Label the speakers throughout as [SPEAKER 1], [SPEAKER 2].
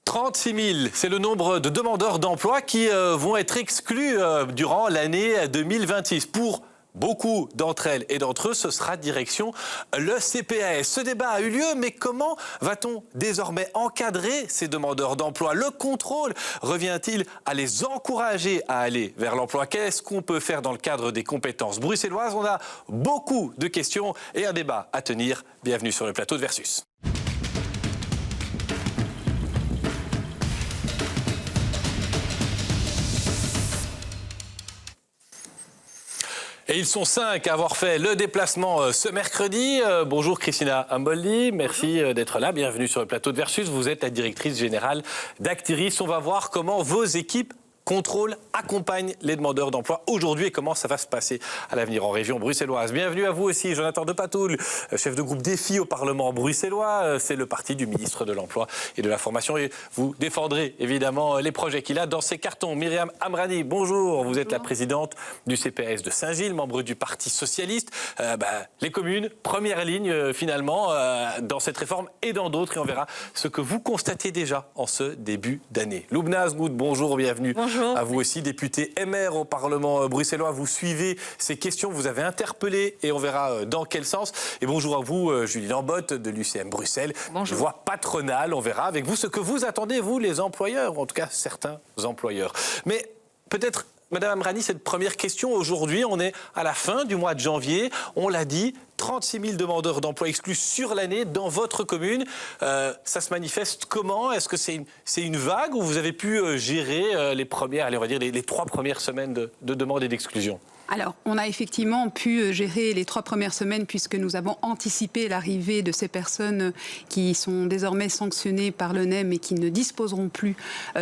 [SPEAKER 1] 36 000, c'est le nombre de demandeurs d'emploi qui vont être exclus durant l'année 2026. Pour beaucoup d'entre elles et d'entre eux, ce sera direction le CPAS. Ce débat a eu lieu, mais comment va-t-on désormais encadrer ces demandeurs d'emploi? Le contrôle revient-il à les encourager à aller vers l'emploi? Qu'est-ce qu'on peut faire dans le cadre des compétences bruxelloises? On a beaucoup de questions et un débat à tenir. Bienvenue sur le plateau de Versus. Et ils sont 5 à avoir fait le déplacement ce mercredi. Bonjour Christina Amboldi, merci d'être là. Bienvenue sur le plateau de Versus. Vous êtes la directrice générale d'Actiris. On va voir comment vos équipes contrôlent, accompagnent les demandeurs d'emploi aujourd'hui et comment ça va se passer à l'avenir en région bruxelloise. Bienvenue à vous aussi, Jonathan Depatoul, chef de groupe Défi au Parlement bruxellois. C'est le parti du ministre de l'Emploi et de la Formation. Et vous défendrez évidemment les projets qu'il a dans ses cartons. Myriam Amrani, bonjour. Vous êtes la présidente du CPAS de Saint-Gilles, membre du Parti Socialiste. Les communes, première ligne finalement dans cette réforme et dans d'autres. Et on verra ce que vous constatez déjà en ce début d'année. Loubna Azmoud, bonjour, bienvenue. Bonjour. À vous aussi, député MR au Parlement bruxellois. Vous suivez ces questions, vous avez interpellé et on verra dans quel sens. Et bonjour à vous, Julie Lambotte de l'UCM Bruxelles. Bonjour. Une voix patronale, on verra avec vous ce que vous attendez, vous, les employeurs, ou en tout cas certains employeurs. Mais peut-être, Madame Amrani, cette première question, aujourd'hui, on est à la fin du mois de janvier, on l'a dit, 36 000 demandeurs d'emploi exclus sur l'année dans votre commune. Ça se manifeste comment? Est-ce que c'est une vague ou vous avez pu gérer les premières, allez, on va dire les 3 premières semaines de demande et d'exclusion?
[SPEAKER 2] Alors, on a effectivement pu gérer les 3 premières semaines puisque nous avons anticipé l'arrivée de ces personnes qui sont désormais sanctionnées par le NEM et qui ne disposeront plus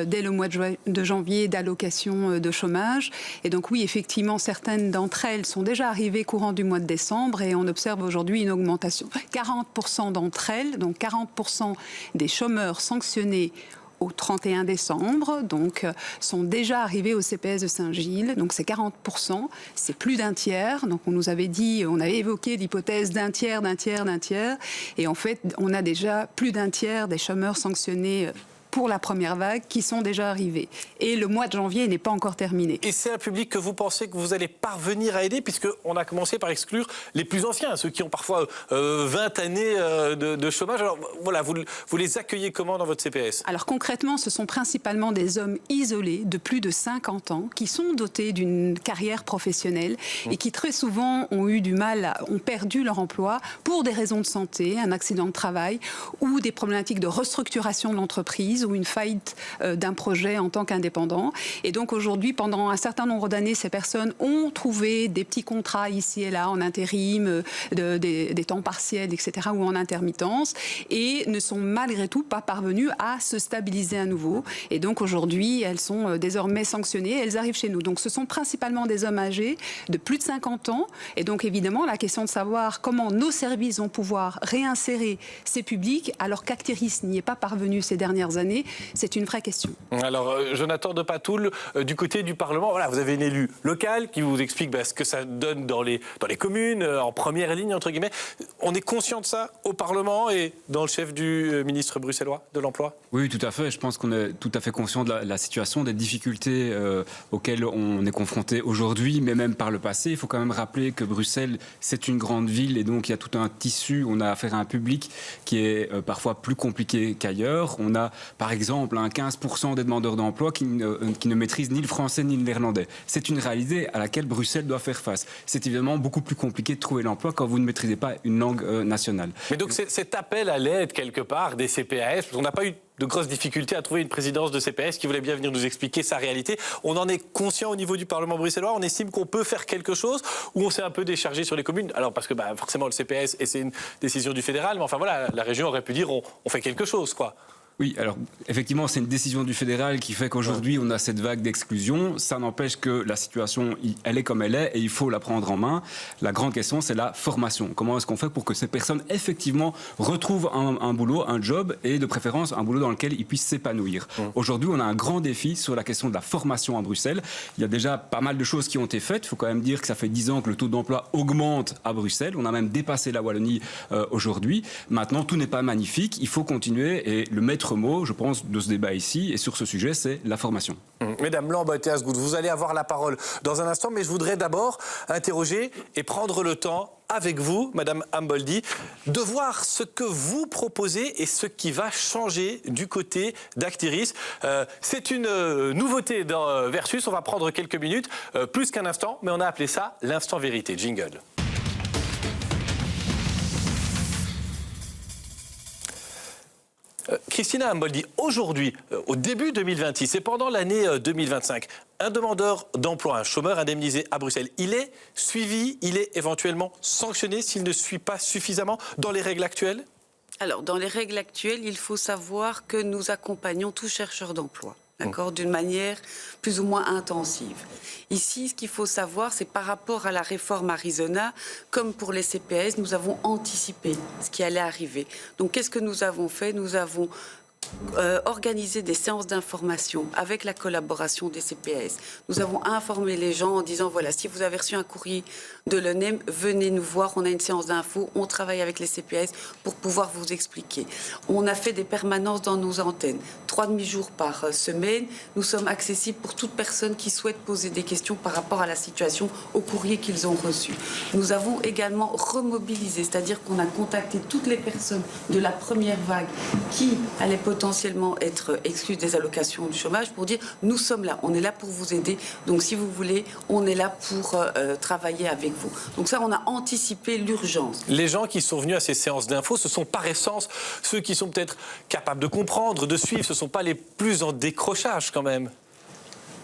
[SPEAKER 2] dès le mois de janvier d'allocations de chômage. Et donc oui, effectivement, certaines d'entre elles sont déjà arrivées courant du mois de décembre et on observe aujourd'hui une augmentation. 40% d'entre elles, donc 40% des chômeurs sanctionnés au 31 décembre, donc sont déjà arrivés au CPS de Saint-Gilles, donc c'est 40%, c'est plus d'un tiers, donc on nous avait dit, on avait évoqué l'hypothèse d'un tiers, et en fait on a déjà plus d'un tiers des chômeurs sanctionnés pour la première vague qui sont déjà arrivés. Et le mois de janvier n'est pas encore terminé. Et c'est un public que vous pensez que vous allez parvenir à aider, puisqu'on a commencé par exclure les plus anciens, ceux qui ont parfois 20 années de chômage. Alors voilà, vous les accueillez comment dans votre CPS? Alors concrètement, ce sont principalement des hommes isolés de plus de 50 ans qui sont dotés d'une carrière professionnelle et qui très souvent ont eu du mal, ont perdu leur emploi pour des raisons de santé, un accident de travail ou des problématiques de restructuration de l'entreprise ou une faillite d'un projet en tant qu'indépendant. Et donc aujourd'hui, pendant un certain nombre d'années, ces personnes ont trouvé des petits contrats ici et là, en intérim, des temps partiels, etc., ou en intermittence, et ne sont malgré tout pas parvenues à se stabiliser à nouveau. Et donc aujourd'hui, elles sont désormais sanctionnées, elles arrivent chez nous. Donc ce sont principalement des hommes âgés de plus de 50 ans. Et donc évidemment, la question de savoir comment nos services vont pouvoir réinsérer ces publics, alors qu'Actiris n'y est pas parvenu ces dernières années, c'est une vraie question. Alors, Jonathan Depatoul, du côté du Parlement, voilà, vous avez une élue locale qui vous explique ce que ça donne dans les communes, en première ligne, entre guillemets. On est conscient de ça au Parlement et dans le chef du ministre bruxellois de l'Emploi? Oui, tout à fait. Je pense qu'on est tout à fait conscient de la situation, des difficultés auxquelles on est confronté aujourd'hui, mais même par le passé. Il faut quand même rappeler que Bruxelles, c'est une grande ville et donc il y a tout un tissu. On a affaire à un public qui est parfois plus compliqué qu'ailleurs. On a par exemple 15% des demandeurs d'emploi qui ne maîtrisent ni le français ni le néerlandais. C'est une réalité à laquelle Bruxelles doit faire face. C'est évidemment beaucoup plus compliqué de trouver l'emploi quand vous ne maîtrisez pas une langue nationale. Mais donc cet appel à l'aide quelque part des CPAS, parce qu'on n'a pas eu de grosses difficultés à trouver une présidence de CPAS qui voulait bien venir nous expliquer sa réalité. On en est conscient au niveau du Parlement bruxellois, on estime qu'on peut faire quelque chose ou on s'est un peu déchargé sur les communes? Alors parce que forcément le CPAS, et c'est une décision du fédéral, mais enfin voilà, la région aurait pu dire on fait quelque chose, quoi. Oui, alors effectivement, c'est une décision du fédéral qui fait qu'aujourd'hui, on a cette vague d'exclusion. Ça n'empêche que la situation, elle est comme elle est et il faut la prendre en main. La grande question, c'est la formation. Comment est-ce qu'on fait pour que ces personnes, effectivement, retrouvent un boulot, un job et de préférence un boulot dans lequel ils puissent s'épanouir. Aujourd'hui, on a un grand défi sur la question de la formation à Bruxelles. Il y a déjà pas mal de choses qui ont été faites. Il faut quand même dire que ça fait 10 ans que le taux d'emploi augmente à Bruxelles. On a même dépassé la Wallonie aujourd'hui. Maintenant, tout n'est pas magnifique. Il faut continuer et le maître
[SPEAKER 3] maître mot, je pense, de ce débat ici, et sur ce sujet, c'est la formation.
[SPEAKER 1] Mesdames Lambert et Asgoud, vous allez avoir la parole dans un instant, mais je voudrais d'abord interroger et prendre le temps avec vous, Madame Amboldi, de voir ce que vous proposez et ce qui va changer du côté d'Actiris. C'est une nouveauté dans Versus, on va prendre quelques minutes, plus qu'un instant, mais on a appelé ça l'instant vérité. Jingle. Christina Amboldi, aujourd'hui, au début 2026 et pendant l'année 2025, un demandeur d'emploi, un chômeur indemnisé à Bruxelles, il est suivi, il est éventuellement sanctionné s'il ne suit pas suffisamment dans les règles actuelles ?
[SPEAKER 4] Alors, dans les règles actuelles, il faut savoir que nous accompagnons tout chercheur d'emploi. D'accord, d'une manière plus ou moins intensive. Ici, ce qu'il faut savoir, c'est par rapport à la réforme Arizona, comme pour les CPS, nous avons anticipé ce qui allait arriver. Donc, qu'est-ce que nous avons fait ? Nous avons organisé des séances d'information avec la collaboration des CPS. Nous avons informé les gens en disant, voilà, si vous avez reçu un courrier de l'ONEM, venez nous voir, on a une séance d'info, on travaille avec les CPS pour pouvoir vous expliquer. On a fait des permanences dans nos antennes, 3 demi-jours par semaine. Nous sommes accessibles pour toute personne qui souhaite poser des questions par rapport à la situation, au courrier qu'ils ont reçu. Nous avons également remobilisé, c'est-à-dire qu'on a contacté toutes les personnes de la première vague qui allaient potentiellement être exclues des allocations du chômage pour dire, nous sommes là, on est là pour vous aider, donc si vous voulez, on est là pour travailler avec vous. Donc ça, on a anticipé l'urgence.
[SPEAKER 1] Les gens qui sont venus à ces séances d'infos, ce sont par essence ceux qui sont peut-être capables de comprendre, de suivre, ce ne sont pas les plus en décrochage quand même.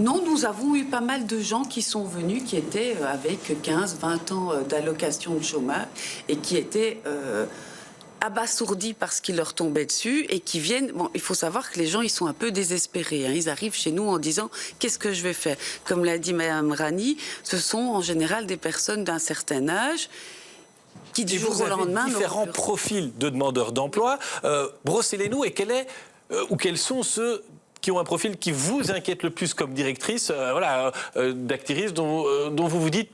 [SPEAKER 4] Non, nous avons eu pas mal de gens qui sont venus, qui étaient avec 15, 20 ans d'allocation de chômage et qui étaient abasourdis par ce qui leur tombait dessus et qui viennent... Bon, il faut savoir que les gens, ils sont un peu désespérés. Hein. Ils arrivent chez nous en disant « Qu'est-ce que je vais faire ?» Comme l'a dit Mme Rani, ce sont en général des personnes d'un certain âge qui du jour au lendemain...
[SPEAKER 1] différents profils de demandeurs d'emploi. Brossez-les-nous et quels sont ceux qui ont un profil qui vous inquiète le plus comme directrice d'Actiris, dont vous vous dites,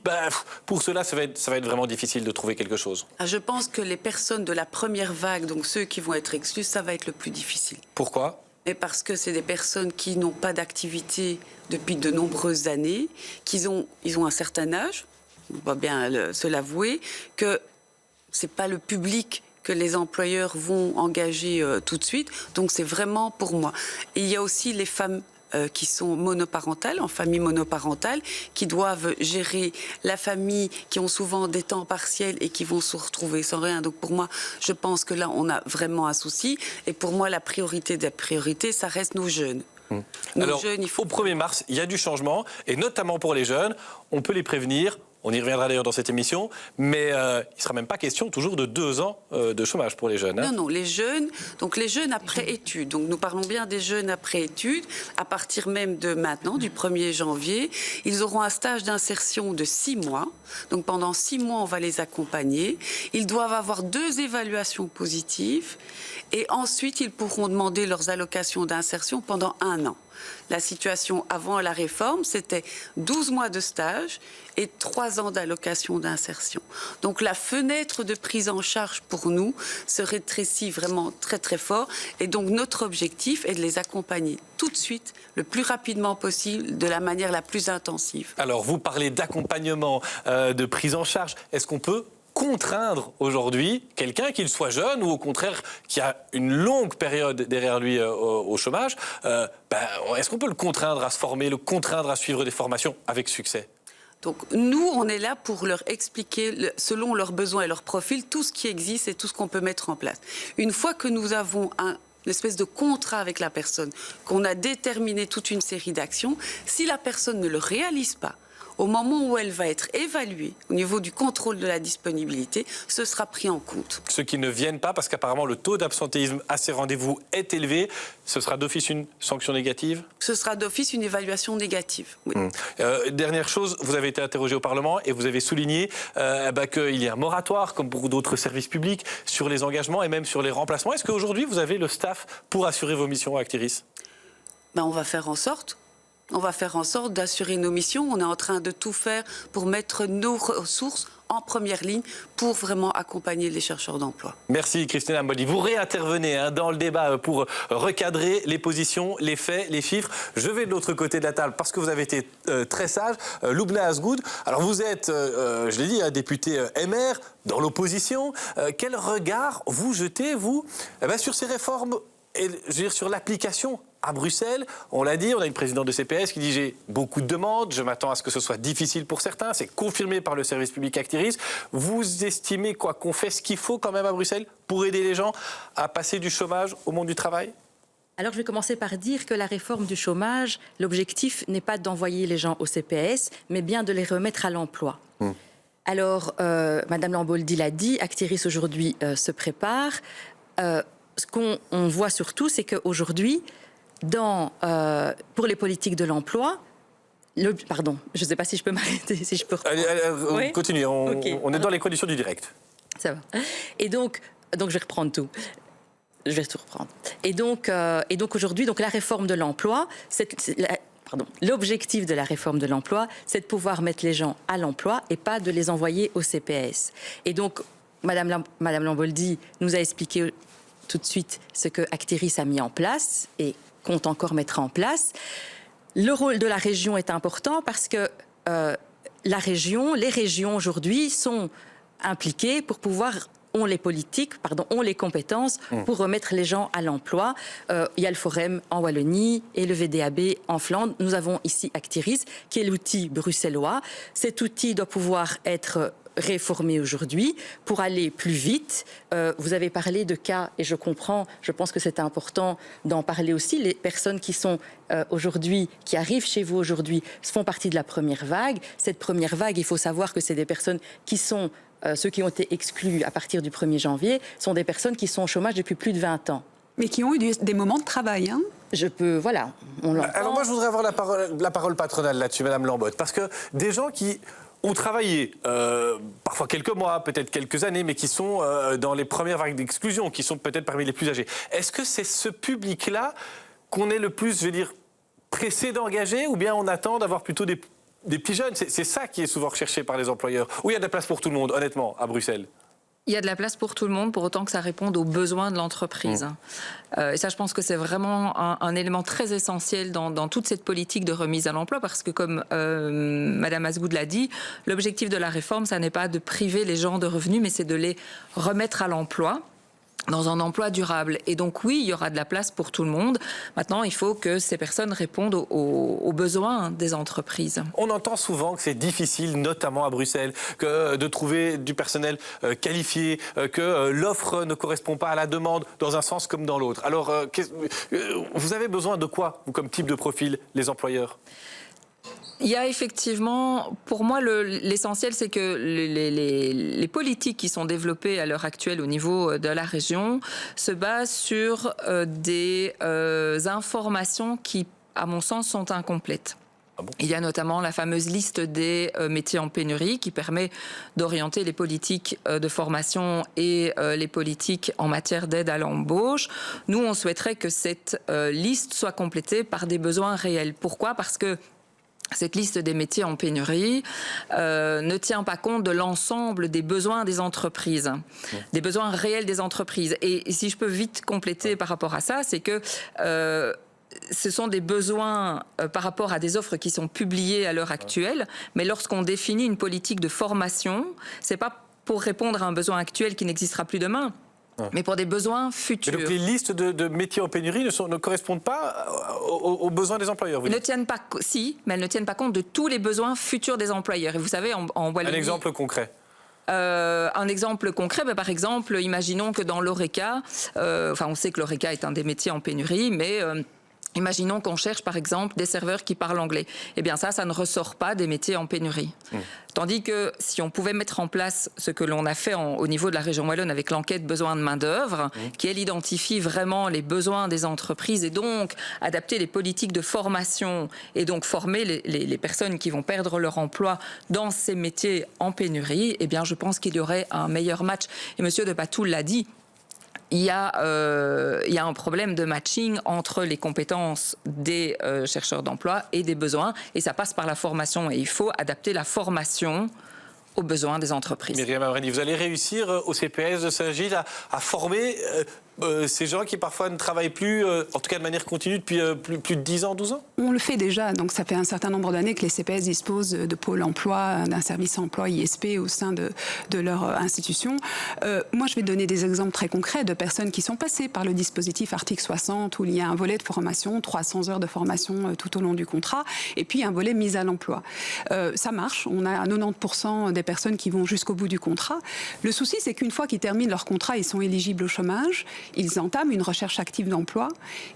[SPEAKER 1] pour cela, ça va être vraiment difficile de trouver quelque chose.
[SPEAKER 4] Je pense que les personnes de la première vague, donc ceux qui vont être exclus, ça va être le plus difficile.
[SPEAKER 1] Pourquoi ?
[SPEAKER 4] Et parce que c'est des personnes qui n'ont pas d'activité depuis de nombreuses années, ils ont un certain âge, on va bien se l'avouer, que c'est pas le public que les employeurs vont engager tout de suite. Donc c'est vraiment pour moi. Et il y a aussi les femmes qui sont monoparentales, en famille monoparentale, qui doivent gérer la famille, qui ont souvent des temps partiels et qui vont se retrouver sans rien. Donc pour moi, je pense que là, on a vraiment un souci. Et pour moi, la priorité des priorités, ça reste nos jeunes.
[SPEAKER 1] Alors, au 1er mars, il y a du changement, et notamment pour les jeunes, on peut les prévenir. On y reviendra d'ailleurs dans cette émission, mais il ne sera même pas question toujours de 2 ans de chômage pour les jeunes. Hein.
[SPEAKER 4] Non, les jeunes après études. Donc nous parlons bien des jeunes après études. À partir même de maintenant, du 1er janvier, ils auront un stage d'insertion de 6 mois. Donc pendant 6 mois, on va les accompagner. Ils doivent avoir 2 évaluations positives et ensuite, ils pourront demander leurs allocations d'insertion pendant 1 an. La situation avant la réforme, c'était 12 mois de stage et 3 ans d'allocation d'insertion. Donc la fenêtre de prise en charge pour nous se rétrécit vraiment très très fort. Et donc notre objectif est de les accompagner tout de suite, le plus rapidement possible, de la manière la plus intensive.
[SPEAKER 1] Alors vous parlez d'accompagnement, de prise en charge. Est-ce qu'on peut contraindre aujourd'hui quelqu'un, qu'il soit jeune ou au contraire qui a une longue période derrière lui au chômage, est-ce qu'on peut le contraindre à se former, le contraindre à suivre des formations avec succès ?
[SPEAKER 4] Donc nous, on est là pour leur expliquer, selon leurs besoins et leurs profils, tout ce qui existe et tout ce qu'on peut mettre en place. Une fois que nous avons une espèce de contrat avec la personne, qu'on a déterminé toute une série d'actions, si la personne ne le réalise pas, au moment où elle va être évaluée, au niveau du contrôle de la disponibilité, ce sera pris en compte.
[SPEAKER 1] Ceux qui ne viennent pas, parce qu'apparemment le taux d'absentéisme à ces rendez-vous est élevé, ce sera d'office une sanction négative ?
[SPEAKER 4] Ce sera d'office une évaluation négative, oui.
[SPEAKER 1] Dernière chose, vous avez été interrogé au Parlement et vous avez souligné qu'il y a un moratoire, comme pour d'autres services publics, sur les engagements et même sur les remplacements. Est-ce qu'aujourd'hui, vous avez le staff pour assurer vos missions à Actiris ?
[SPEAKER 4] On va faire en sorte. On va faire en sorte d'assurer nos missions. On est en train de tout faire pour mettre nos ressources en première ligne pour vraiment accompagner les chercheurs d'emploi.
[SPEAKER 1] Merci Christina Amboldi. Vous réintervenez dans le débat pour recadrer les positions, les faits, les chiffres. Je vais de l'autre côté de la table parce que vous avez été très sage. Loubna Azgoud, alors vous êtes, je l'ai dit, député MR dans l'opposition. Quel regard vous jetez, vous, sur ces réformes et je veux dire, sur l'application à Bruxelles? On l'a dit, on a une présidente de CPS qui dit j'ai beaucoup de demandes, je m'attends à ce que ce soit difficile pour certains, c'est confirmé par le service public Actiris. Vous estimez quoi, qu'on fait ce qu'il faut quand même à Bruxelles pour aider les gens à passer du chômage au monde du travail?
[SPEAKER 5] Alors je vais commencer par dire que la réforme du chômage, l'objectif n'est pas d'envoyer les gens au CPS, mais bien de les remettre à l'emploi. Alors, Madame Lamboldi l'a dit, Actiris aujourd'hui se prépare. Ce qu'on voit surtout, c'est qu'aujourd'hui, pour les politiques de l'emploi, pardon, je ne sais pas si je peux m'arrêter, si je peux reprendre.
[SPEAKER 1] Allez, continuez, on est dans les conditions du direct. Ça va.
[SPEAKER 5] Et donc je vais reprendre tout. Je vais tout reprendre. Et donc aujourd'hui, la réforme de l'emploi, l'objectif de la réforme de l'emploi, c'est de pouvoir mettre les gens à l'emploi et pas de les envoyer au CPS. Et donc, Madame Lamboldi nous a expliqué tout de suite ce que Actiris a mis en place et compte encore mettre en place. Le rôle de la région est important parce que les régions aujourd'hui sont impliquées pour pouvoir ont les compétences pour remettre les gens à l'emploi. Il y a le Forum en Wallonie et le VDAB en Flandre. Nous avons ici Actiris, qui est l'outil bruxellois. Cet outil doit pouvoir être réformé aujourd'hui pour aller plus vite. Vous avez parlé de cas, et je comprends, je pense que c'est important d'en parler aussi. Les personnes qui sont aujourd'hui, qui arrivent chez vous aujourd'hui, font partie de la première vague. Cette première vague, il faut savoir que c'est des personnes qui sont ceux qui ont été exclus à partir du 1er janvier sont des personnes qui sont au chômage depuis plus de 20 ans.
[SPEAKER 2] Mais qui ont eu des moments de travail, hein.
[SPEAKER 5] Voilà, on l'entend.
[SPEAKER 1] Alors moi, je voudrais avoir la parole patronale là-dessus, Madame Lambotte, parce que des gens qui ont travaillé, parfois quelques mois, peut-être quelques années, mais qui sont dans les premières vagues d'exclusion, qui sont peut-être parmi les plus âgés. Est-ce que c'est ce public-là qu'on est le plus, je veux dire, pressé d'engager, ou bien on attend d'avoir plutôt des petits jeunes? C'est ça qui est souvent recherché par les employeurs. Ou il y a de la place pour tout le monde, honnêtement, à Bruxelles?
[SPEAKER 6] Il y a de la place pour tout le monde, pour autant que ça réponde aux besoins de l'entreprise. Et ça, je pense que c'est vraiment un élément très essentiel dans toute cette politique de remise à l'emploi, parce que comme Madame Azgoud l'a dit, l'objectif de la réforme, ça n'est pas de priver les gens de revenus, mais c'est de les remettre à l'emploi, dans un emploi durable. Et donc oui, il y aura de la place pour tout le monde. Maintenant, il faut que ces personnes répondent aux besoins des entreprises.
[SPEAKER 1] On entend souvent que c'est difficile, notamment à Bruxelles, de trouver du personnel qualifié, que l'offre ne correspond pas à la demande dans un sens comme dans l'autre. Alors, vous avez besoin de quoi, comme type de profil, les employeurs ?
[SPEAKER 6] Il y a effectivement, pour moi, l'essentiel, c'est que les politiques qui sont développées à l'heure actuelle au niveau de la région se basent sur des informations qui, à mon sens, sont incomplètes. Ah bon ? Il y a notamment la fameuse liste des métiers en pénurie qui permet d'orienter les politiques de formation et les politiques en matière d'aide à l'embauche. Nous, on souhaiterait que cette liste soit complétée par des besoins réels. Pourquoi ? Parce que cette liste des métiers en pénurie ne tient pas compte de l'ensemble des besoins des entreprises, des besoins réels des entreprises. Et si je peux vite compléter par rapport à ça, c'est que ce sont des besoins par rapport à des offres qui sont publiées à l'heure actuelle, mais lorsqu'on définit une politique de formation, c'est pas pour répondre à un besoin actuel qui n'existera plus demain, mais pour des besoins futurs.
[SPEAKER 1] Et donc les listes de métiers en pénurie ne correspondent pas aux besoins des employeurs, vous dites ?
[SPEAKER 6] Ne tiennent pas, mais elles ne tiennent pas compte de tous les besoins futurs des employeurs. Et vous savez, en Wallonie...
[SPEAKER 1] Un exemple concret ?
[SPEAKER 6] Un exemple concret, par exemple, imaginons que dans l'ORECA, on sait que l'ORECA est un des métiers en pénurie, mais... imaginons qu'on cherche, par exemple, des serveurs qui parlent anglais. Eh bien, ça ne ressort pas des métiers en pénurie. Tandis que si on pouvait mettre en place ce que l'on a fait au niveau de la région Wallonne avec l'enquête besoin de main-d'œuvre, qui elle identifie vraiment les besoins des entreprises et donc adapter les politiques de formation et donc former les personnes qui vont perdre leur emploi dans ces métiers en pénurie, eh bien, je pense qu'il y aurait un meilleur match. Et Monsieur de Patou l'a dit, il y a un problème de matching entre les compétences des chercheurs d'emploi et des besoins, et ça passe par la formation. Et il faut adapter la formation aux besoins des entreprises.
[SPEAKER 1] Myriam Amrani, vous allez réussir au CPS de Saint-Gilles à former ces gens qui parfois ne travaillent plus, en tout cas de manière continue, depuis plus de 10 ans, 12 ans?
[SPEAKER 2] On le fait déjà, donc ça fait un certain nombre d'années que les CPS disposent de pôle emploi, d'un service emploi ISP au sein de leur institution. Moi, je vais donner des exemples très concrets de personnes qui sont passées par le dispositif article 60, où il y a un volet de formation, 300 heures de formation tout au long du contrat, et puis un volet mise à l'emploi. Ça marche, on a 90% des personnes qui vont jusqu'au bout du contrat. Le souci, c'est qu'une fois qu'ils terminent leur contrat, ils sont éligibles au chômage, ils entament une recherche active d'emploi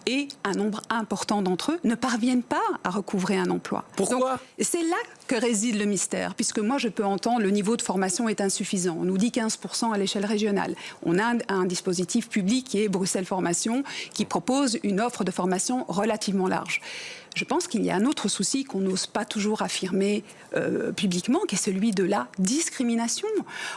[SPEAKER 2] et un nombre important d'entre eux ne parviennent pas à recouvrer un emploi.
[SPEAKER 1] Pourquoi ?
[SPEAKER 2] C'est là que réside le mystère, puisque moi je peux entendre le niveau de formation est insuffisant. On nous dit 15% à l'échelle régionale. On a un dispositif public qui est Bruxelles Formation, qui propose une offre de formation relativement large. Je pense qu'il y a un autre souci qu'on n'ose pas toujours affirmer publiquement, qui est celui de la discrimination.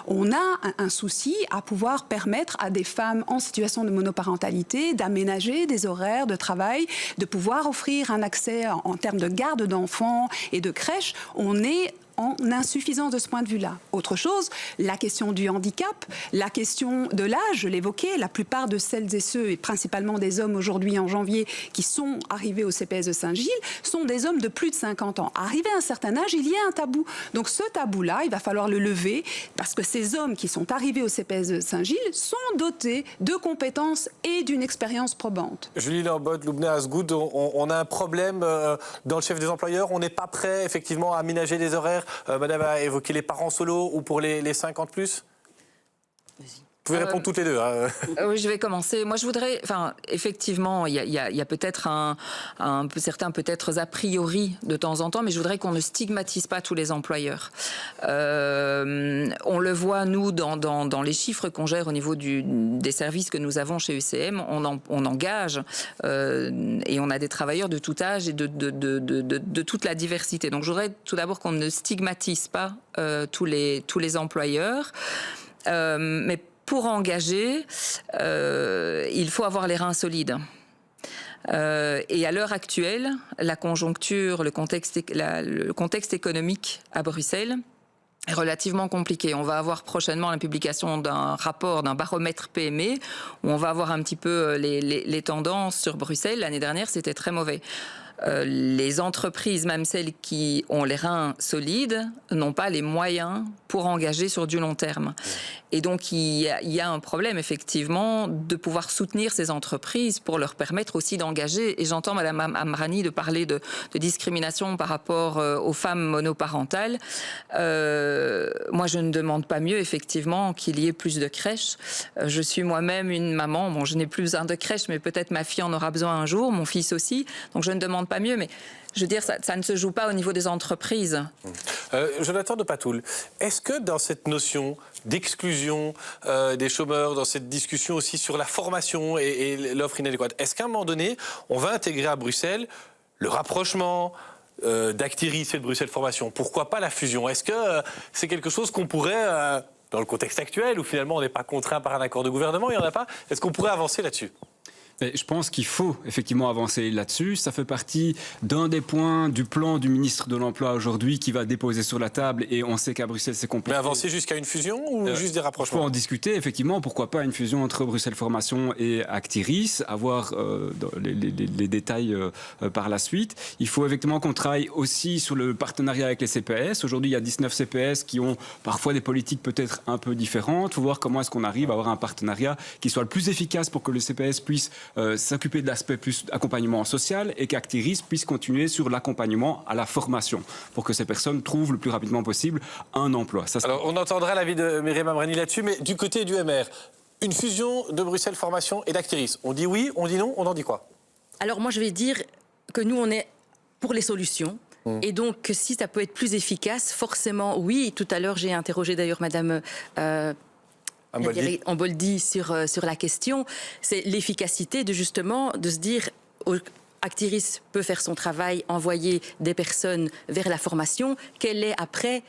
[SPEAKER 2] On a un souci à pouvoir permettre à des femmes en situation de monoparentalité d'aménager des horaires de travail, de pouvoir offrir un accès en termes de garde d'enfants et de crèche. On est en insuffisance de ce point de vue-là. Autre chose, la question du handicap, la question de l'âge, je l'évoquais, la plupart de celles et ceux, et principalement des hommes aujourd'hui en janvier, qui sont arrivés au CPS de Saint-Gilles, sont des hommes de plus de 50 ans. Arrivé à un certain âge, il y a un tabou. Donc ce tabou-là, il va falloir le lever, parce que ces hommes qui sont arrivés au CPS de Saint-Gilles sont dotés de compétences et d'une expérience probante.
[SPEAKER 1] Julie Lambot, Loubna Asgoud, on a un problème dans le chef des employeurs, on n'est pas prêt effectivement à aménager des horaires. Madame a évoqué les parents solos ou pour les 50+. Vous pouvez répondre toutes les deux. Hein.
[SPEAKER 6] Oui, je vais commencer. Moi, je voudrais... Enfin, effectivement, il y a peut-être certains peut-être a priori de temps en temps, mais je voudrais qu'on ne stigmatise pas tous les employeurs. On le voit, nous, dans les chiffres qu'on gère au niveau des services que nous avons chez UCM, on engage et on a des travailleurs de tout âge et de toute la diversité. Donc, je voudrais tout d'abord qu'on ne stigmatise pas tous les employeurs. Mais pour engager, il faut avoir les reins solides. Et à l'heure actuelle, la conjoncture, le contexte économique à Bruxelles est relativement compliqué. On va avoir prochainement la publication d'un rapport, d'un baromètre PME, où on va avoir un petit peu les tendances sur Bruxelles. L'année dernière, c'était très mauvais. Les entreprises, même celles qui ont les reins solides, n'ont pas les moyens pour engager sur du long terme. Et donc, il y a un problème, effectivement, de pouvoir soutenir ces entreprises pour leur permettre aussi d'engager. Et j'entends Mme Amrani de parler de discrimination par rapport aux femmes monoparentales. Moi, je ne demande pas mieux, effectivement, qu'il y ait plus de crèches. Je suis moi-même une maman. Bon, je n'ai plus besoin de crèche, mais peut-être ma fille en aura besoin un jour, mon fils aussi. Donc, je ne demande pas mieux, mais je veux dire, ça ne se joue pas au niveau des entreprises.
[SPEAKER 1] Jonathan de Patoul, est-ce que dans cette notion d'exclusion des chômeurs, dans cette discussion aussi sur la formation et l'offre inadéquate, est-ce qu'à un moment donné, on va intégrer à Bruxelles le rapprochement d'Actiris et de Bruxelles Formation? Pourquoi pas la fusion? Est-ce que c'est quelque chose qu'on pourrait, dans le contexte actuel, où finalement on n'est pas contraint par un accord de gouvernement, il n'y en a pas, est-ce qu'on pourrait avancer là-dessus?
[SPEAKER 3] Mais je pense qu'il faut effectivement avancer là-dessus. Ça fait partie d'un des points du plan du ministre de l'Emploi aujourd'hui qui va déposer sur la table, et on sait qu'à Bruxelles c'est compliqué.
[SPEAKER 1] Mais avancer jusqu'à une fusion ou juste des rapprochements?
[SPEAKER 3] Il faut en discuter, effectivement. Pourquoi pas une fusion entre Bruxelles Formation et Actiris, avoir les détails par la suite. Il faut effectivement qu'on travaille aussi sur le partenariat avec les CPS. Aujourd'hui, il y a 19 CPS qui ont parfois des politiques peut-être un peu différentes. Il faut voir comment est-ce qu'on arrive à avoir un partenariat qui soit le plus efficace pour que le CPS puisse s'occuper de l'aspect plus accompagnement social et qu'Actiris puisse continuer sur l'accompagnement à la formation pour que ces personnes trouvent le plus rapidement possible un emploi. Ça, alors,
[SPEAKER 1] on entendra l'avis de Myriam Amrani là-dessus, mais du côté du MR, une fusion de Bruxelles Formation et d'Actiris, on dit oui, on dit non, on en dit quoi? Alors
[SPEAKER 5] moi, je vais dire que nous, on est pour les solutions. Et donc, si ça peut être plus efficace, forcément, oui. Tout à l'heure, j'ai interrogé d'ailleurs Madame Amboldi sur la question. C'est l'efficacité de justement de se dire Actiris peut faire son travail, envoyer des personnes vers la formation, qu'elle est après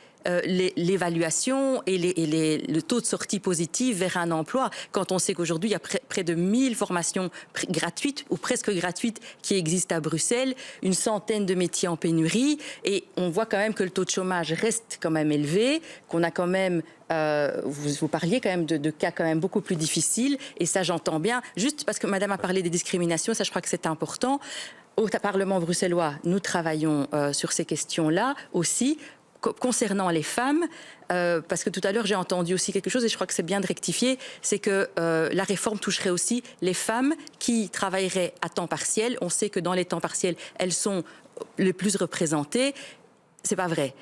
[SPEAKER 5] l'évaluation et le taux de sortie positive vers un emploi. Quand on sait qu'aujourd'hui, il y a près de 1000 formations gratuites ou presque gratuites qui existent à Bruxelles, une centaine de métiers en pénurie, et on voit quand même que le taux de chômage reste quand même élevé, qu'on a quand même vous parliez quand même de cas quand même beaucoup plus difficiles, et ça j'entends bien. Juste parce que Madame a parlé des discriminations, ça je crois que c'est important. Au Parlement bruxellois, nous travaillons sur ces questions-là aussi. Concernant les femmes, parce que tout à l'heure j'ai entendu aussi quelque chose et je crois que c'est bien de rectifier, c'est que la réforme toucherait aussi les femmes qui travailleraient à temps partiel. On sait que dans les temps partiels, elles sont les plus représentées. C'est pas vrai.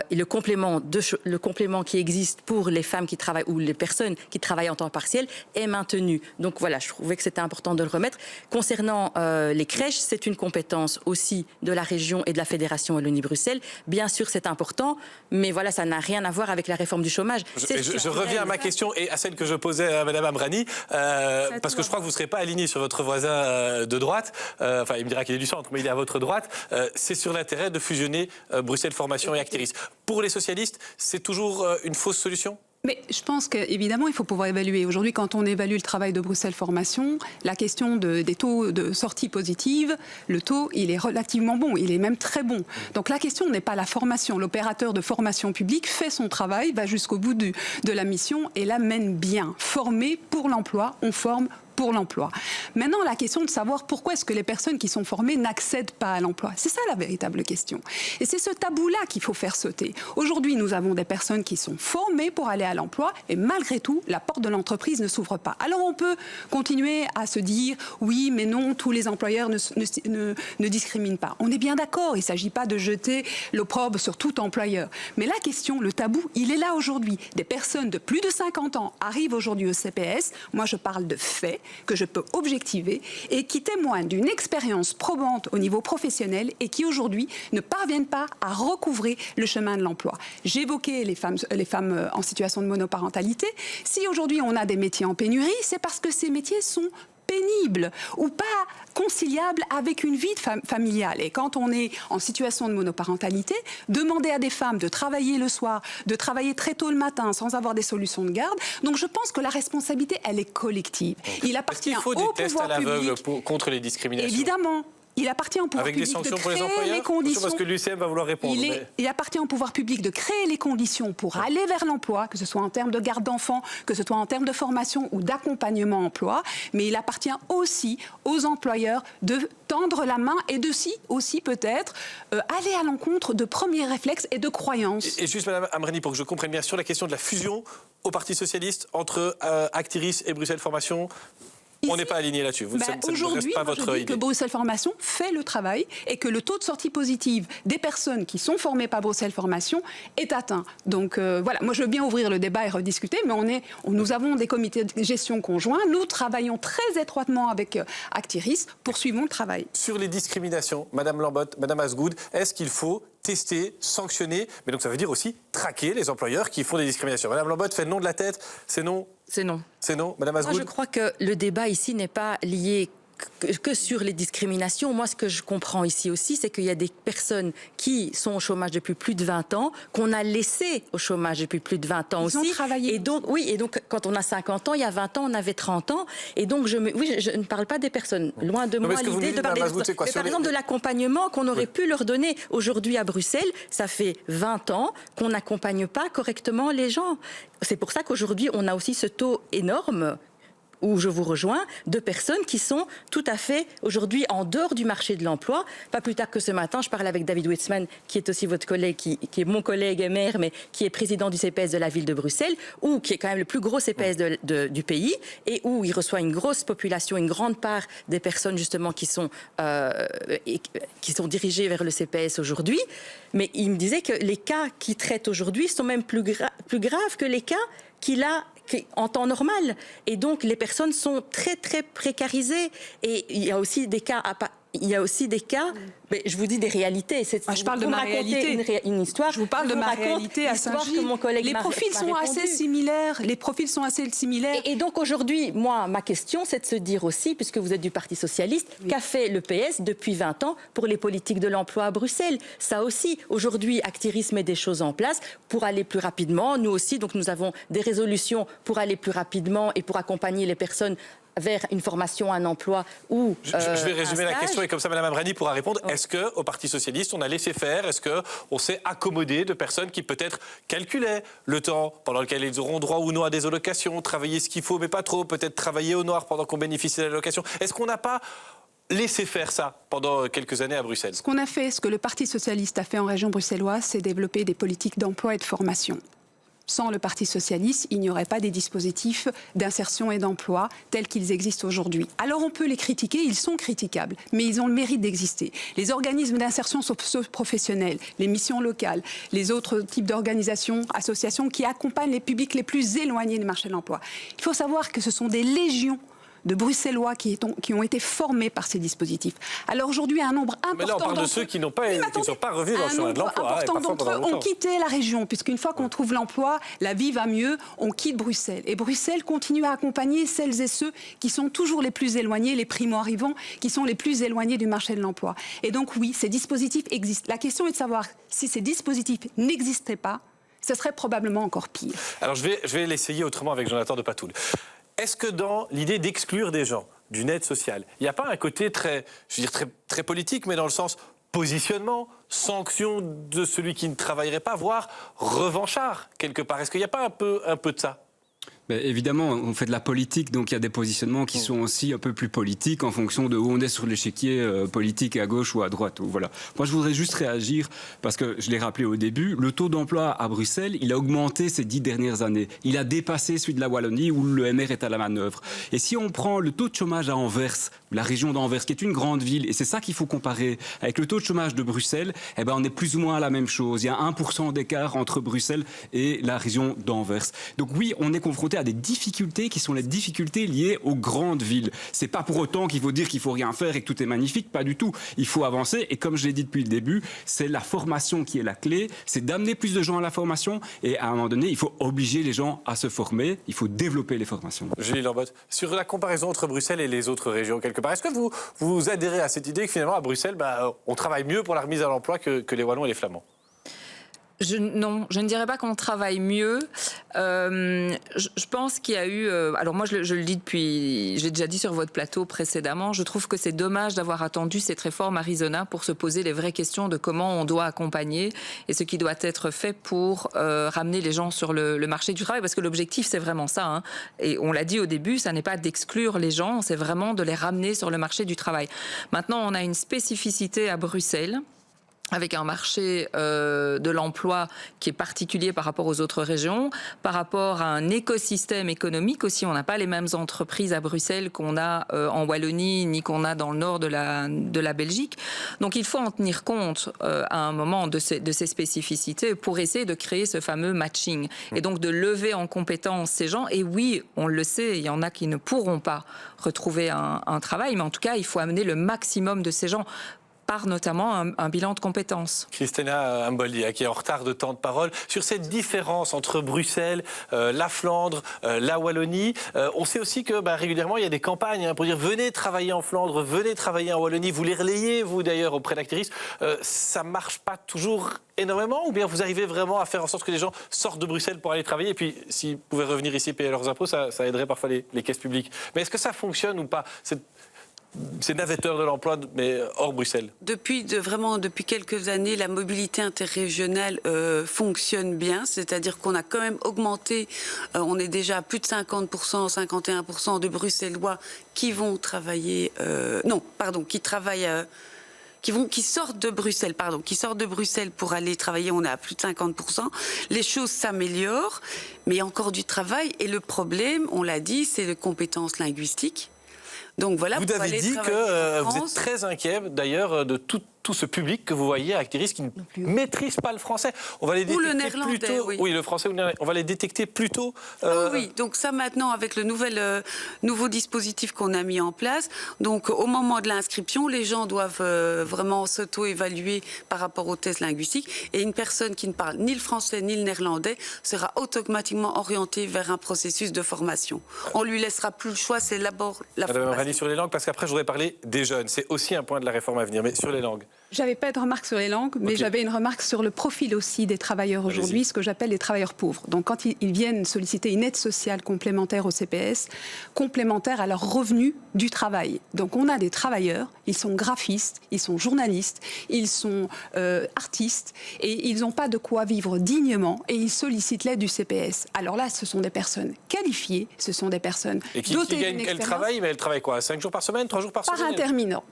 [SPEAKER 5] Et le complément qui existe pour les femmes qui travaillent ou les personnes qui travaillent en temps partiel est maintenu. Donc voilà, je trouvais que c'était important de le remettre. Concernant les crèches, c'est une compétence aussi de la région et de la Fédération Wallonie-Bruxelles. Bien sûr, c'est important, mais voilà, ça n'a rien à voir avec la réforme du chômage.
[SPEAKER 1] Je reviens à ma question et à celle que je posais à Madame Amrani, parce que je crois que vous ne serez pas aligné sur votre voisin de droite. Enfin, il me dira qu'il est du centre, mais il est à votre droite. C'est sur l'intérêt de fusionner Bruxelles Formation et Actiris. Pour les socialistes, c'est toujours une fausse solution ?
[SPEAKER 2] Mais je pense qu'évidemment, il faut pouvoir évaluer. Aujourd'hui, quand on évalue le travail de Bruxelles Formation, la question des taux de sortie positive, le taux, il est relativement bon, il est même très bon. Donc la question n'est pas la formation. L'opérateur de formation publique fait son travail, va jusqu'au bout de la mission et la mène bien. Former pour l'emploi, on forme pour l'emploi. Maintenant, la question de savoir pourquoi est-ce que les personnes qui sont formées n'accèdent pas à l'emploi. C'est ça la véritable question. Et c'est ce tabou-là qu'il faut faire sauter. Aujourd'hui, nous avons des personnes qui sont formées pour aller à l'emploi et malgré tout, la porte de l'entreprise ne s'ouvre pas. Alors on peut continuer à se dire oui, mais non, tous les employeurs ne discriminent pas. On est bien d'accord, il ne s'agit pas de jeter l'opprobre sur tout employeur. Mais la question, le tabou, il est là aujourd'hui. Des personnes de plus de 50 ans arrivent aujourd'hui au CPS. Moi, je parle de faits que je peux objectiver et qui témoignent d'une expérience probante au niveau professionnel et qui aujourd'hui ne parviennent pas à recouvrer le chemin de l'emploi. J'évoquais les femmes en situation de monoparentalité. Si aujourd'hui on a des métiers en pénurie, c'est parce que ces métiers sont pénibles ou pas conciliables avec une vie familiale. Et quand on est en situation de monoparentalité, demander à des femmes de travailler le soir, de travailler très tôt le matin sans avoir des solutions de garde. Donc je pense que la responsabilité, elle est collective. Il appartient au pouvoir public.
[SPEAKER 1] Est-ce qu'il faut des tests à l'aveugle contre les discriminations ?
[SPEAKER 2] Évidemment. Il appartient au pouvoir public de créer les conditions.
[SPEAKER 1] Parce que l'UCM va vouloir répondre.
[SPEAKER 2] Il appartient au pouvoir public de créer les conditions pour aller vers l'emploi, que ce soit en termes de garde d'enfants, que ce soit en termes de formation ou d'accompagnement emploi. Mais il appartient aussi aux employeurs de tendre la main et de aussi peut-être aller à l'encontre de premiers réflexes et de croyances.
[SPEAKER 1] Et juste, Madame Amrani, pour que je comprenne bien, sur la question de la fusion au Parti socialiste entre Actiris et Bruxelles Formation. On n'est pas aligné là-dessus.
[SPEAKER 2] Aujourd'hui, je dis que Bruxelles Formation fait le travail et que le taux de sortie positive des personnes qui sont formées par Bruxelles Formation est atteint. Donc voilà, moi je veux bien ouvrir le débat et rediscuter, mais nous avons des comités de gestion conjoints. Nous travaillons très étroitement avec Actiris, poursuivons le travail.
[SPEAKER 1] Sur les discriminations, Madame Lambotte, Madame Asgoud, est-ce qu'il faut tester, sanctionner, mais donc ça veut dire aussi traquer les employeurs qui font des discriminations. Madame Lambotte fait le nom de la tête, c'est non ?
[SPEAKER 6] C'est non.
[SPEAKER 1] C'est non, Madame Asgoud ?
[SPEAKER 5] Moi, je crois que le débat ici n'est pas lié que sur les discriminations. Moi, ce que je comprends ici aussi, c'est qu'il y a des personnes qui sont au chômage depuis plus de 20 ans, qu'on a laissées au chômage depuis plus de 20 ans aussi.
[SPEAKER 2] Ils ont travaillé.
[SPEAKER 5] Et donc, oui, et donc, quand on a 50 ans, il y a 20 ans, on avait 30 ans. Et donc, je ne parle pas des personnes. Loin de moi l'idée de parler des personnes. Par exemple, de l'accompagnement qu'on aurait pu leur donner aujourd'hui à Bruxelles, ça fait 20 ans qu'on n'accompagne pas correctement les gens. C'est pour ça qu'aujourd'hui, on a aussi ce taux énorme où je vous rejoins, de personnes qui sont tout à fait aujourd'hui en dehors du marché de l'emploi. Pas plus tard que ce matin, je parlais avec David Witzman, qui est aussi votre collègue, qui est mon collègue et maire, mais qui est président du CPS de la ville de Bruxelles, ou qui est quand même le plus gros CPS du pays, et où il reçoit une grosse population, une grande part des personnes justement qui sont dirigées vers le CPS aujourd'hui. Mais il me disait que les cas qu'il traite aujourd'hui sont même plus graves que les cas qu'il a en temps normal. Et donc, les personnes sont très, très précarisées. Et il y a aussi des cas il y a aussi des cas, mais je vous dis des réalités.
[SPEAKER 2] Je parle de ma réalité.
[SPEAKER 5] Une histoire.
[SPEAKER 2] Je vous parle de ma réalité à Saint-Gilles. Les profils sont assez similaires.
[SPEAKER 5] Et donc aujourd'hui, moi, ma question, c'est de se dire aussi, puisque vous êtes du Parti socialiste, qu'a fait le PS depuis 20 ans pour les politiques de l'emploi à Bruxelles? Ça aussi, aujourd'hui, Actiris met des choses en place pour aller plus rapidement. Nous aussi, donc nous avons des résolutions pour aller plus rapidement et pour accompagner les personnes vers une formation, un emploi ou
[SPEAKER 1] je vais résumer la question et comme ça Mme Ambrani pourra répondre. Est-ce qu'au Parti socialiste, on a laissé faire? Est-ce qu'on s'est accommodé de personnes qui peut-être calculaient le temps pendant lequel ils auront droit ou non à des allocations, travailler ce qu'il faut mais pas trop, peut-être travailler au noir pendant qu'on bénéficie de l'allocation? Est-ce qu'on n'a pas laissé faire ça pendant quelques années à Bruxelles?
[SPEAKER 2] Ce qu'on a fait, ce que le Parti socialiste a fait en région bruxelloise, c'est développer des politiques d'emploi et de formation. Sans le Parti socialiste, il n'y aurait pas des dispositifs d'insertion et d'emploi tels qu'ils existent aujourd'hui. Alors on peut les critiquer, ils sont critiquables, mais ils ont le mérite d'exister. Les organismes d'insertion socio-professionnelle, les missions locales, les autres types d'organisations, associations qui accompagnent les publics les plus éloignés du marché de l'emploi. Il faut savoir que ce sont des légions de Bruxellois qui ont été formés par ces dispositifs. Alors aujourd'hui, un nombre important
[SPEAKER 1] mais là, on parle de ceux qui ne sont pas revenus dans le chemin de l'emploi.
[SPEAKER 2] Un nombre important d'entre eux ont quitté la région, puisqu'une fois qu'on trouve l'emploi, la vie va mieux, on quitte Bruxelles. Et Bruxelles continue à accompagner celles et ceux qui sont toujours les plus éloignés, les primo-arrivants, qui sont les plus éloignés du marché de l'emploi. Et donc oui, ces dispositifs existent. La question est de savoir si ces dispositifs n'existaient pas, ce serait probablement encore pire.
[SPEAKER 1] Alors je vais l'essayer autrement avec Jonathan de Patoul. Est-ce que dans l'idée d'exclure des gens d'une aide sociale, il n'y a pas un côté très politique, mais dans le sens positionnement, sanction de celui qui ne travaillerait pas, voire revanchard quelque part? Est-ce qu'il n'y a pas un peu de ça?
[SPEAKER 3] Ben, évidemment, on fait de la politique, donc il y a des positionnements qui sont aussi un peu plus politiques en fonction de où on est sur l'échiquier politique, à gauche ou à droite. Voilà. Moi, je voudrais juste réagir, parce que je l'ai rappelé au début, le taux d'emploi à Bruxelles, il a augmenté ces 10 dernières années. Il a dépassé celui de la Wallonie, où le MR est à la manœuvre. Et si on prend le taux de chômage à Anvers, la région d'Anvers, qui est une grande ville, et c'est ça qu'il faut comparer, avec le taux de chômage de Bruxelles, eh ben, on est plus ou moins à la même chose. Il y a 1% d'écart entre Bruxelles et la région d'Anvers. Donc oui, on est confronté à des difficultés qui sont les difficultés liées aux grandes villes. C'est pas pour autant qu'il faut dire qu'il faut rien faire et que tout est magnifique, pas du tout. Il faut avancer et comme je l'ai dit depuis le début, c'est la formation qui est la clé, c'est d'amener plus de gens à la formation et à un moment donné, il faut obliger les gens à se former, il faut développer les formations.
[SPEAKER 1] Julie Lambotte, sur la comparaison entre Bruxelles et les autres régions quelque part, est-ce que vous adhérez à cette idée que finalement à Bruxelles, on travaille mieux pour la remise à l'emploi que les Wallons et les Flamands?
[SPEAKER 6] Non, je ne dirais pas qu'on travaille mieux. Je pense qu'il y a eu... alors moi, je le dis depuis... J'ai déjà dit sur votre plateau précédemment, je trouve que c'est dommage d'avoir attendu cette réforme Arizona pour se poser les vraies questions de comment on doit accompagner et ce qui doit être fait pour ramener les gens sur le marché du travail. Parce que l'objectif, c'est vraiment ça. Hein. Et on l'a dit au début, ça n'est pas d'exclure les gens, c'est vraiment de les ramener sur le marché du travail. Maintenant, on a une spécificité à Bruxelles, avec un marché de l'emploi qui est particulier par rapport aux autres régions, par rapport à un écosystème économique aussi. On n'a pas les mêmes entreprises à Bruxelles qu'on a en Wallonie, ni qu'on a dans le nord de la Belgique. Donc il faut en tenir compte à un moment de ces spécificités pour essayer de créer ce fameux matching. Et donc de lever en compétence ces gens. Et oui, on le sait, il y en a qui ne pourront pas retrouver un travail, mais en tout cas, il faut amener le maximum de ces gens par notamment un bilan de compétences.
[SPEAKER 1] Christina Amboldi, qui est en retard de temps de parole, sur cette différence entre Bruxelles, la Flandre, la Wallonie. On sait aussi que régulièrement, il y a des campagnes pour dire venez travailler en Flandre, venez travailler en Wallonie. Vous les relayez, vous d'ailleurs, auprès d'Actiris. Ça ne marche pas toujours énormément, ou bien vous arrivez vraiment à faire en sorte que les gens sortent de Bruxelles pour aller travailler, et puis s'ils pouvaient revenir ici payer leurs impôts, ça aiderait parfois les caisses publiques. Mais est-ce que ça fonctionne ou pas, ces navetteurs de l'emploi, mais hors Bruxelles? Depuis
[SPEAKER 4] quelques années, la mobilité interrégionale fonctionne bien, c'est-à-dire qu'on a quand même augmenté, on est déjà à plus de 50%, 51% de Bruxellois qui vont travailler, qui sortent de Bruxelles pour aller travailler, on est à plus de 50%. Les choses s'améliorent, mais il y a encore du travail, et le problème, on l'a dit, c'est les compétences linguistiques. Donc voilà,
[SPEAKER 1] vous avez dit que vous êtes très inquiet d'ailleurs de toute tout ce public que vous voyez à Actiris qui ne maîtrise pas le français. On va les détecter
[SPEAKER 4] le néerlandais,
[SPEAKER 1] plutôt.
[SPEAKER 4] oui.
[SPEAKER 1] Oui, le français ou le néerlandais. On va les détecter plutôt.
[SPEAKER 4] Oui, donc ça maintenant avec le nouveau dispositif qu'on a mis en place, donc au moment de l'inscription, les gens doivent vraiment s'auto-évaluer par rapport au test linguistique et une personne qui ne parle ni le français ni le néerlandais sera automatiquement orientée vers un processus de formation. On lui laissera plus le choix, c'est d'abord la
[SPEAKER 1] Madame
[SPEAKER 4] formation.
[SPEAKER 1] Amrani, sur les langues, parce qu'après je voudrais parler des jeunes. C'est aussi un point de la réforme à venir, mais sur les langues.
[SPEAKER 2] J'avais pas de remarque sur les langues, mais j'avais une remarque sur le profil aussi des travailleurs aujourd'hui, ce que j'appelle les travailleurs pauvres. Donc quand ils viennent solliciter une aide sociale complémentaire au CPS, complémentaire à leur revenu du travail. Donc on a des travailleurs, ils sont graphistes, ils sont journalistes, ils sont artistes, et ils n'ont pas de quoi vivre dignement, et ils sollicitent l'aide du CPS. Alors là, ce sont des personnes qualifiées, ce sont des personnes
[SPEAKER 1] et qui
[SPEAKER 2] dotées d'une
[SPEAKER 1] gagnent,
[SPEAKER 2] expérience.
[SPEAKER 1] elles travaillent, mais elles travaillent quoi, 5 jours par semaine, 3 jours par semaine?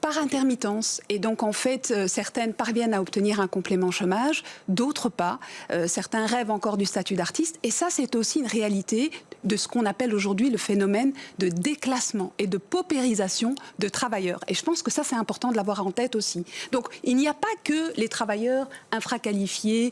[SPEAKER 2] Par intermittence. Et donc, en fait, certaines parviennent à obtenir un complément chômage, d'autres pas. Certains rêvent encore du statut d'artiste. Et ça, c'est aussi une réalité de ce qu'on appelle aujourd'hui le phénomène de déclassement et de paupérisation de travailleurs. Et je pense que ça, c'est important de l'avoir en tête aussi. Donc, il n'y a pas que les travailleurs infraqualifiés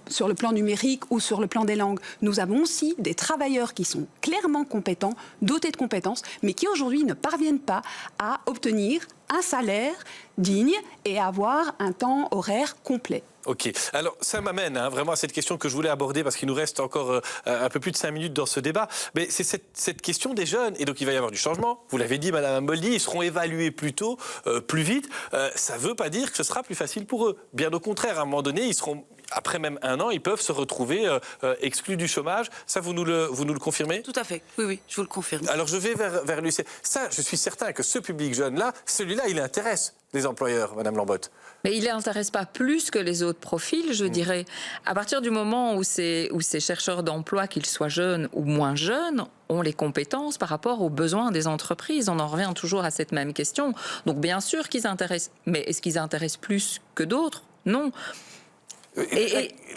[SPEAKER 2] sur le plan numérique ou sur le plan des langues. Nous avons aussi des travailleurs qui sont clairement compétents, dotés de compétences, mais qui aujourd'hui ne parviennent pas à obtenir un salaire digne et avoir un temps horaire complet.
[SPEAKER 1] Ok, alors ça m'amène vraiment à cette question que je voulais aborder parce qu'il nous reste encore un peu plus de 5 minutes dans ce débat. Mais c'est cette question des jeunes. Et donc il va y avoir du changement. Vous l'avez dit, Madame Amboldi, ils seront évalués plus tôt, plus vite. Ça ne veut pas dire que ce sera plus facile pour eux. Bien au contraire, à un moment donné, ils seront... Après même 1 an, ils peuvent se retrouver exclus du chômage. Ça, vous nous le confirmez?
[SPEAKER 4] Tout à fait, oui, je vous le confirme.
[SPEAKER 1] Alors je vais vers l'UC. Ça, je suis certain que ce public jeune-là, celui-là, il intéresse les employeurs, Madame Lambotte.
[SPEAKER 6] Mais il ne les intéresse pas plus que les autres profils, je dirais. À partir du moment où ces chercheurs d'emploi, qu'ils soient jeunes ou moins jeunes, ont les compétences par rapport aux besoins des entreprises. On en revient toujours à cette même question. Donc bien sûr qu'ils intéressent, mais est-ce qu'ils intéressent plus que d'autres? Non.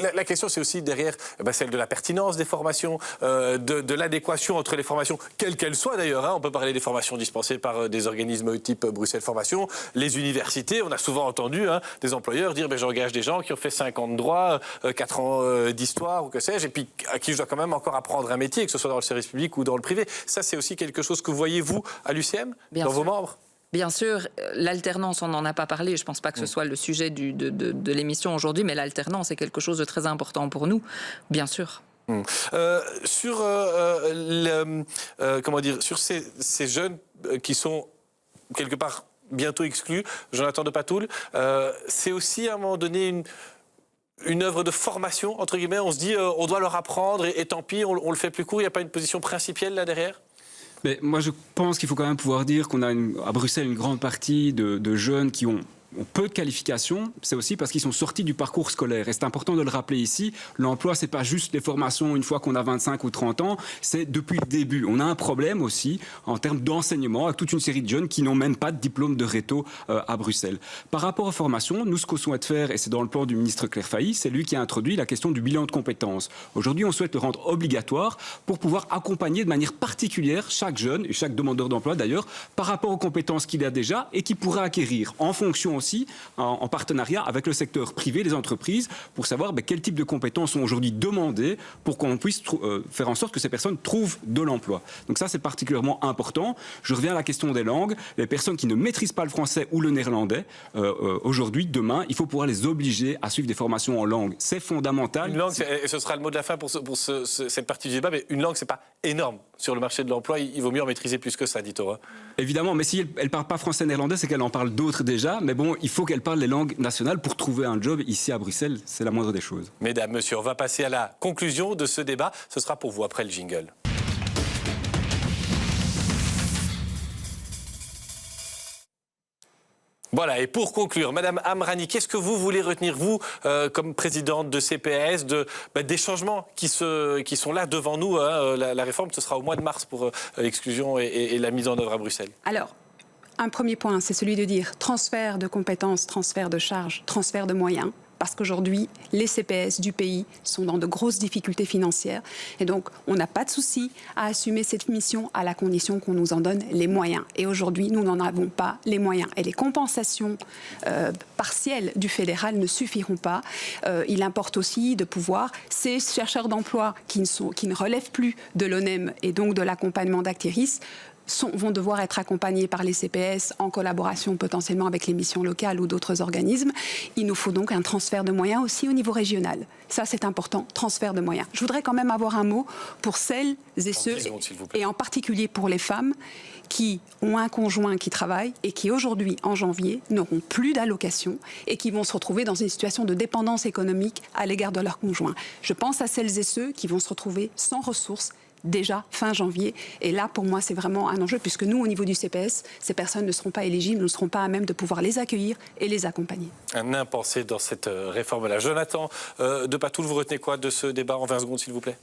[SPEAKER 1] La question, c'est aussi derrière celle de la pertinence des formations, de l'adéquation entre les formations, quelles qu'elles soient d'ailleurs. On peut parler des formations dispensées par des organismes type Bruxelles Formation, les universités. On a souvent entendu des employeurs dire j'engage des gens qui ont fait 5 ans de droit, 4 ans d'histoire ou que sais-je, et puis à qui je dois quand même encore apprendre un métier, que ce soit dans le service public ou dans le privé. Ça, c'est aussi quelque chose que vous voyez, vous, à l'UCM, dans vos membres?
[SPEAKER 6] Bien sûr, l'alternance, on n'en a pas parlé, je ne pense pas que ce soit le sujet de l'émission aujourd'hui, mais l'alternance est quelque chose de très important pour nous, bien sûr.
[SPEAKER 1] Sur sur ces jeunes qui sont quelque part bientôt exclus, Jonathan de Patoul, c'est aussi à un moment donné une œuvre de formation, entre guillemets. On se dit on doit leur apprendre et tant pis, on le fait plus court, il n'y a pas une position principielle là derrière?
[SPEAKER 3] Mais moi, je pense qu'il faut quand même pouvoir dire qu'on a à Bruxelles une grande partie de jeunes qui ont peu de qualifications, c'est aussi parce qu'ils sont sortis du parcours scolaire. Et c'est important de le rappeler ici, l'emploi, c'est pas juste les formations une fois qu'on a 25 ou 30 ans, c'est depuis le début. On a un problème aussi en termes d'enseignement avec toute une série de jeunes qui n'ont même pas de diplôme de réto à Bruxelles. Par rapport aux formations, nous, ce qu'on souhaite faire, et c'est dans le plan du ministre Claire Failly, c'est lui qui a introduit la question du bilan de compétences. Aujourd'hui, on souhaite le rendre obligatoire pour pouvoir accompagner de manière particulière chaque jeune, et chaque demandeur d'emploi d'ailleurs, par rapport aux compétences qu'il a déjà et qu'il pourra acquérir en fonction aussi, en partenariat avec le secteur privé, les entreprises, pour savoir quel type de compétences sont aujourd'hui demandées pour qu'on puisse faire en sorte que ces personnes trouvent de l'emploi. Donc ça, c'est particulièrement important. Je reviens à la question des langues. Les personnes qui ne maîtrisent pas le français ou le néerlandais, aujourd'hui, demain, il faut pouvoir les obliger à suivre des formations en langue. C'est fondamental.
[SPEAKER 1] Une langue, et ce sera le mot de la fin pour cette partie du débat, mais une langue, c'est pas énorme. Sur le marché de l'emploi, il vaut mieux en maîtriser plus que ça, dit Tora.
[SPEAKER 3] Évidemment, mais si elle ne parle pas français néerlandais, c'est qu'elle en parle d'autres déjà. Mais bon, il faut qu'elle parle les langues nationales pour trouver un job ici à Bruxelles. C'est la moindre des choses.
[SPEAKER 1] Mesdames, messieurs, on va passer à la conclusion de ce débat. Ce sera pour vous après le jingle. Voilà, et pour conclure, Madame Amrani, qu'est-ce que vous voulez retenir, vous, comme présidente de CPS, des changements qui sont là devant nous la réforme, ce sera au mois de mars pour l'exclusion et la mise en œuvre à Bruxelles.
[SPEAKER 2] Alors, un premier point, c'est celui de dire transfert de compétences, transfert de charges, transfert de moyens. parce qu'aujourd'hui, les CPS du pays sont dans de grosses difficultés financières. Et donc, on n'a pas de souci à assumer cette mission à la condition qu'on nous en donne les moyens. Et aujourd'hui, nous n'en avons pas les moyens. Et les compensations partielles du fédéral ne suffiront pas. Il importe aussi de pouvoir, ces chercheurs d'emploi qui ne relèvent plus de l'ONEM et donc de l'accompagnement d'Actiris, vont devoir être accompagnés par les CPS en collaboration potentiellement avec les missions locales ou d'autres organismes. Il nous faut donc un transfert de moyens aussi au niveau régional. Ça, c'est important, transfert de moyens. Je voudrais quand même avoir un mot pour celles et ceux, et en particulier pour les femmes, qui ont un conjoint qui travaille et qui aujourd'hui, en janvier, n'auront plus d'allocation et qui vont se retrouver dans une situation de dépendance économique à l'égard de leur conjoint. Je pense à celles et ceux qui vont se retrouver sans ressources déjà fin janvier. Et là, pour moi, c'est vraiment un enjeu, puisque nous, au niveau du CPS, ces personnes ne seront pas éligibles, ne seront pas à même de pouvoir les accueillir et les accompagner.
[SPEAKER 1] Un impensé dans cette réforme-là. Jonathan de Patoul, vous retenez quoi de ce débat en 20 secondes, s'il vous plaît?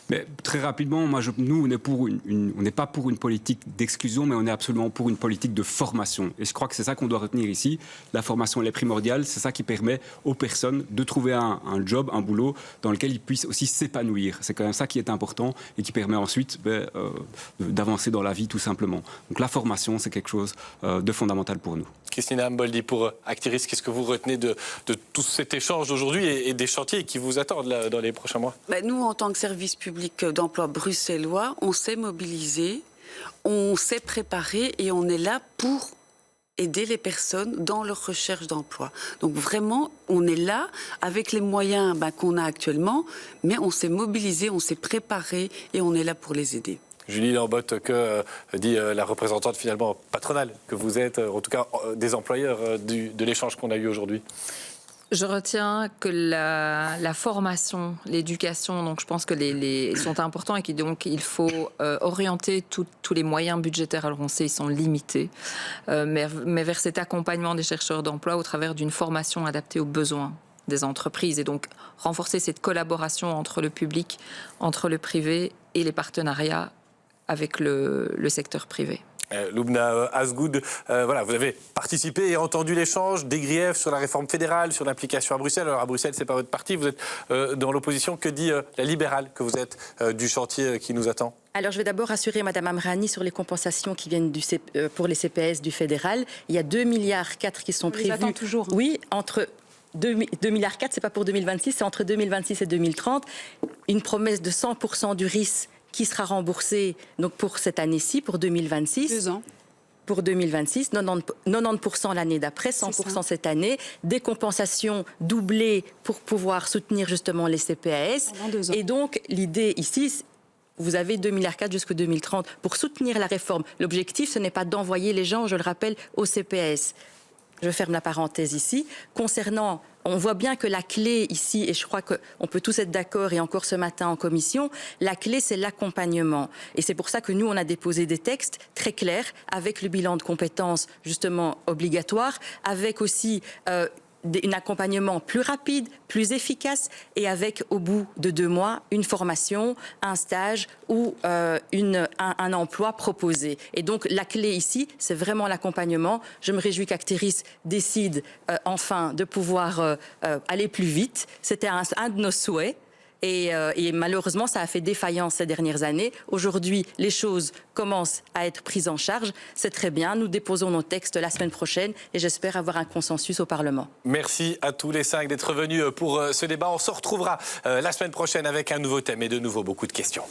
[SPEAKER 3] Mais très rapidement, nous, on n'est pas pour une politique d'exclusion, mais on est absolument pour une politique de formation. Et je crois que c'est ça qu'on doit retenir ici. La formation, elle est primordiale. C'est ça qui permet aux personnes de trouver un job, un boulot dans lequel ils puissent aussi s'épanouir. C'est quand même ça qui est important et qui permet ensuite d'avancer dans la vie, tout simplement. Donc la formation, c'est quelque chose de fondamental pour nous.
[SPEAKER 1] Christina Amboldi, pour Actiris, qu'est-ce que vous retenez de tout cet échange d'aujourd'hui et des chantiers qui vous attendent là, dans les prochains mois?
[SPEAKER 4] Nous, en tant que service public d'emploi bruxellois, on s'est mobilisé, on s'est préparé et on est là pour aider les personnes dans leur recherche d'emploi. Donc vraiment, on est là avec les moyens qu'on a actuellement, mais on s'est mobilisé, on s'est préparé et on est là pour les aider.
[SPEAKER 1] Julie Lambotte, que dit la représentante finalement patronale que vous êtes, en tout cas des employeurs de l'échange qu'on a eu aujourd'hui?
[SPEAKER 6] Je retiens que la formation, l'éducation, donc je pense que sont importants et qu'il donc il faut orienter tous les moyens budgétaires. Alors on sait ils sont limités, mais vers cet accompagnement des chercheurs d'emploi au travers d'une formation adaptée aux besoins des entreprises et donc renforcer cette collaboration entre le public, entre le privé et les partenariats avec le secteur privé.
[SPEAKER 1] Loubna Azgoud, voilà, vous avez participé et entendu l'échange, des griefs sur la réforme fédérale, sur l'implication à Bruxelles. Alors à Bruxelles, c'est pas votre parti, vous êtes dans l'opposition. Que dit la libérale que vous êtes du chantier qui nous attend?
[SPEAKER 5] Alors, je vais d'abord rassurer Mme Amrani sur les compensations qui viennent pour les CPS du fédéral. Il y a 2,4 milliards qui sont prévus.
[SPEAKER 2] On les attend toujours.
[SPEAKER 5] Oui, entre 2,4 milliards, c'est pas pour 2026, c'est entre 2026 et 2030. Une promesse de 100% du RIS qui sera remboursé donc pour cette année-ci, pour 2026.
[SPEAKER 2] 2 ans.
[SPEAKER 5] Pour 2026, 90% l'année d'après, 100% cette année. Des compensations doublées pour pouvoir soutenir justement les CPAS.
[SPEAKER 2] Pendant 2 ans.
[SPEAKER 5] Et donc, l'idée ici, vous avez 2,4 milliards jusqu'en 2030 pour soutenir la réforme. L'objectif, ce n'est pas d'envoyer les gens, je le rappelle, au CPS. Je ferme la parenthèse ici. Concernant, on voit bien que la clé ici, et je crois qu'on peut tous être d'accord, et encore ce matin en commission, la clé c'est l'accompagnement. Et c'est pour ça que nous, on a déposé des textes très clairs, avec le bilan de compétences justement obligatoire, avec aussi un accompagnement plus rapide, plus efficace et avec, au bout de 2 mois, une formation, un stage ou un emploi proposé. Et donc, la clé ici, c'est vraiment l'accompagnement. Je me réjouis qu'Actiris décide enfin de pouvoir aller plus vite. C'était un de nos souhaits. Et malheureusement, ça a fait défaillance ces dernières années. Aujourd'hui, les choses commencent à être prises en charge. C'est très bien. Nous déposons nos textes la semaine prochaine et j'espère avoir un consensus au Parlement.
[SPEAKER 1] Merci à tous les 5 d'être venus pour ce débat. On se retrouvera la semaine prochaine avec un nouveau thème et de nouveau beaucoup de questions.